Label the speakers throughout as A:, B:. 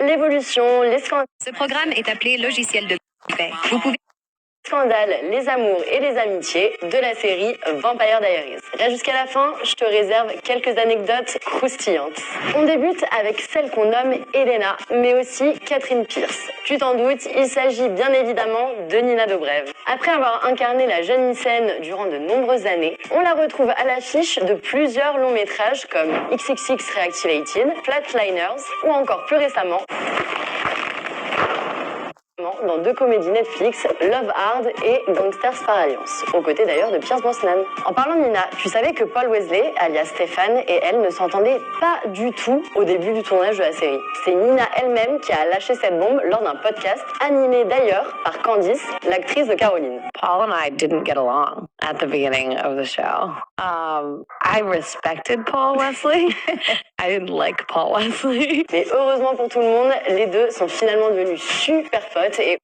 A: L'évolution, les
B: Ce programme est appelé logiciel de paix. Vous pouvez
A: scandales, les amours et les amitiés de la série Vampire Diaries. Reste jusqu'à la fin, je te réserve quelques anecdotes croustillantes. On débute avec celle qu'on nomme Elena, mais aussi Catherine Pierce. Tu t'en doutes, il s'agit bien évidemment de Nina Dobrev. Après avoir incarné la jeune lycéenne durant de nombreuses années, on la retrouve à l'affiche de plusieurs longs métrages comme XXX Reactivated, Flatliners ou encore plus récemment dans 2 comédies Netflix, Love Hard et Gangsters par Alliance, aux côtés d'ailleurs de Pierce Brosnan. En parlant de Nina, tu savais que Paul Wesley, alias Stéphane, et elle ne s'entendaient pas du tout au début du tournage de la série. C'est Nina elle-même qui a lâché cette bombe lors d'un podcast, animé d'ailleurs par Candice, l'actrice de Caroline.
C: Paul and I didn't get along at the beginning of the show. I respected Paul Wesley. I didn't like Paul Wesley.
A: Mais heureusement pour tout le monde, les deux sont finalement devenus super potes et...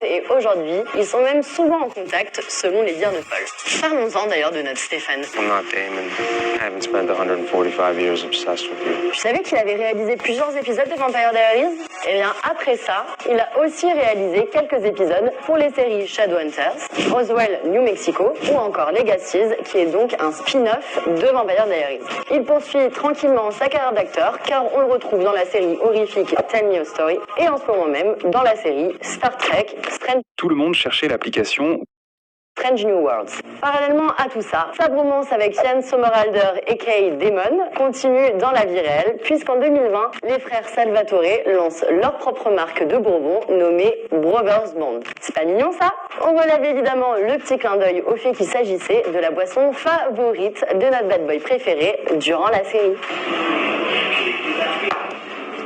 A: Et aujourd'hui, ils sont même souvent en contact, selon les dires de Paul. Parlons-en d'ailleurs de notre Stéphane.
D: I'm not Damon. I haven't spent 145 years obsessed with you.
A: Tu savais qu'il avait réalisé plusieurs épisodes de Vampire Diaries? Eh bien, après ça, il a aussi réalisé quelques épisodes pour les séries Shadowhunters, Roswell, New Mexico ou encore Legacies, qui est donc un spin-off de Vampire Diaries. Il poursuit tranquillement sa carrière d'acteur, car on le retrouve dans la série horrifique Tell Me a Story et en ce moment même dans la série Star Trek
E: Tout le monde cherchait l'application
A: Strange New Worlds. Parallèlement à tout ça, sa bromance avec Ian Somerhalder et Kay Damon continue dans la vie réelle, puisqu'en 2020, les frères Salvatore lancent leur propre marque de bourbon nommée Brothers Bond. C'est pas mignon ça? On relève évidemment le petit clin d'œil au fait qu'il s'agissait de la boisson favorite de notre bad boy préféré durant la série.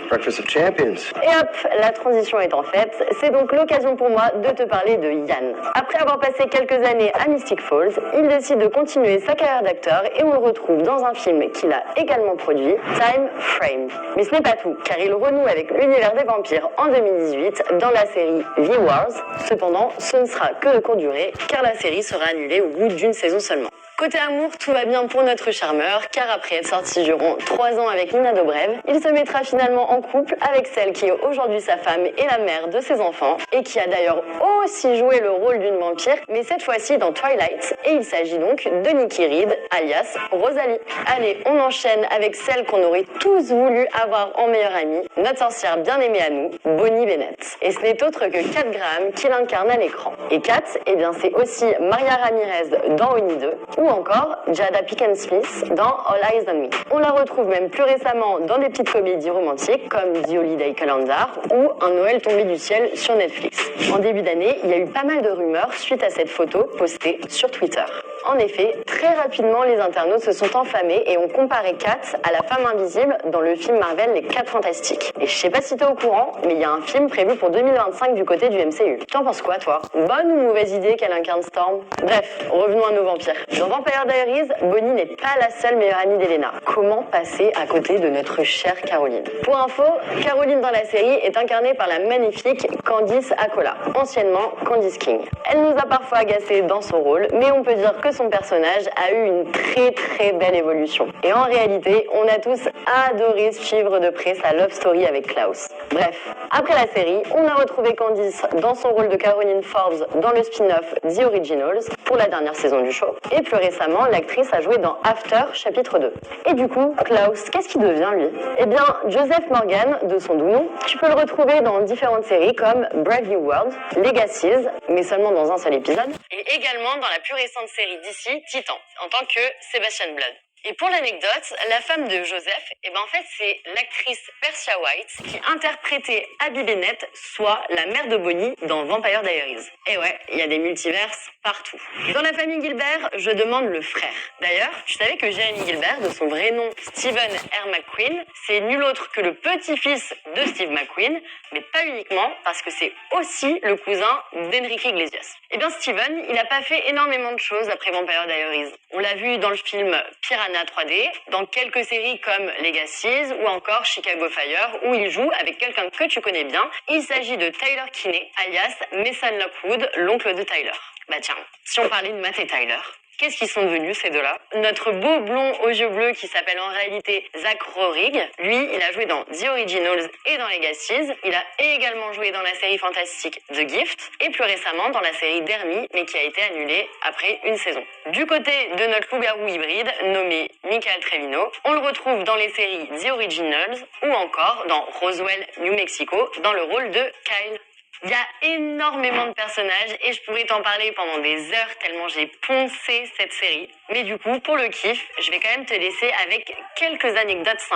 D: Breakfast of Champions.
A: Et hop, la transition étant faite, c'est donc l'occasion pour moi de te parler de Ian. Après avoir passé quelques années à Mystic Falls, il décide de continuer sa carrière d'acteur et on le retrouve dans un film qu'il a également produit, Time Frame. Mais ce n'est pas tout, car il renoue avec l'univers des vampires en 2018 dans la série V-Wars. Cependant, ce ne sera que de courte durée, car la série sera annulée au bout d'une saison seulement. Côté amour, tout va bien pour notre charmeur, car après être sorti durant 3 ans avec Nina Dobrev, il se mettra finalement en couple avec celle qui est aujourd'hui sa femme et la mère de ses enfants, et qui a d'ailleurs aussi joué le rôle d'une vampire, mais cette fois-ci dans Twilight, et il s'agit donc de Nikki Reed, alias Rosalie. Allez, on enchaîne avec celle qu'on aurait tous voulu avoir en meilleure amie, notre sorcière bien aimée à nous, Bonnie Bennett. Et ce n'est autre que Kat Graham qui l'incarne à l'écran. Et Kat, eh bien c'est aussi Maria Ramirez dans Oni 2, ou encore Jada Pinkett Smith dans All Eyes on Me. On la retrouve même plus récemment dans des petites comédies romantiques comme The Holiday Calendar ou Un Noël tombé du ciel sur Netflix. En début d'année, il y a eu pas mal de rumeurs suite à cette photo postée sur Twitter. En effet, très rapidement, les internautes se sont enflammés et ont comparé Kat à la femme invisible dans le film Marvel Les 4 Fantastiques. Et je sais pas si t'es au courant, mais il y a un film prévu pour 2025 du côté du MCU. T'en penses quoi, toi? Bonne ou mauvaise idée qu'elle incarne Storm? Bref, revenons à nos vampires. Dans Vampire Diaries, Bonnie n'est pas la seule meilleure amie d'Elena. Comment passer à côté de notre chère Caroline? Pour info, Caroline dans la série est incarnée par la magnifique Candice Accola, anciennement Candice King. Elle nous a parfois agacés dans son rôle, mais on peut dire que son personnage a eu une très belle évolution. Et en réalité, on a tous adoré suivre de près sa love story avec Klaus. Bref, après la série, on a retrouvé Candice dans son rôle de Caroline Forbes dans le spin-off The Originals pour la dernière saison du show. Et plus récemment, l'actrice a joué dans After, chapitre 2. Et du coup, Klaus, qu'est-ce qu'il devient lui? Eh bien, Joseph Morgan, de son doux nom, tu peux le retrouver dans différentes séries comme Brave New World, Legacies, mais seulement dans un seul épisode, et également dans la plus récente série d'ici, Titan, en tant que Sebastian Blood. Et pour l'anecdote, la femme de Joseph, en fait, c'est l'actrice Persia White qui interprétait Abby Bennett, soit la mère de Bonnie dans Vampire Diaries. Et ouais, il y a des multiverses partout. Dans la famille Gilbert, je demande le frère. D'ailleurs, tu savais que Jeremy Gilbert, de son vrai nom Stephen R. McQueen, c'est nul autre que le petit-fils de Steve McQueen, mais pas uniquement, parce que c'est aussi le cousin d'Enrique Iglesias. Eh bien, Steven, il a pas fait énormément de choses après Vampire Diaries. On l'a vu dans le film Piranha 3D, dans quelques séries comme Legacies ou encore Chicago Fire, où il joue avec quelqu'un que tu connais bien. Il s'agit de Tyler Kinney, alias Mason Lockwood, l'oncle de Tyler. Bah tiens, si on parlait de Matt et Tyler. Qu'est-ce qu'ils sont devenus ces deux-là? Notre beau blond aux yeux bleus qui s'appelle en réalité Zach Rohrig, lui, il a joué dans The Originals et dans Legacies. Il a également joué dans la série fantastique The Gift et plus récemment dans la série Dermy, mais qui a été annulée après une saison. Du côté de notre loup-garou hybride, nommé Michael Trevino, on le retrouve dans les séries The Originals ou encore dans Roswell, New Mexico, dans le rôle de Kyle. Il y a énormément de personnages et je pourrais t'en parler pendant des heures tellement j'ai poncé cette série. Mais du coup, pour le kiff, je vais quand même te laisser avec quelques anecdotes sympas.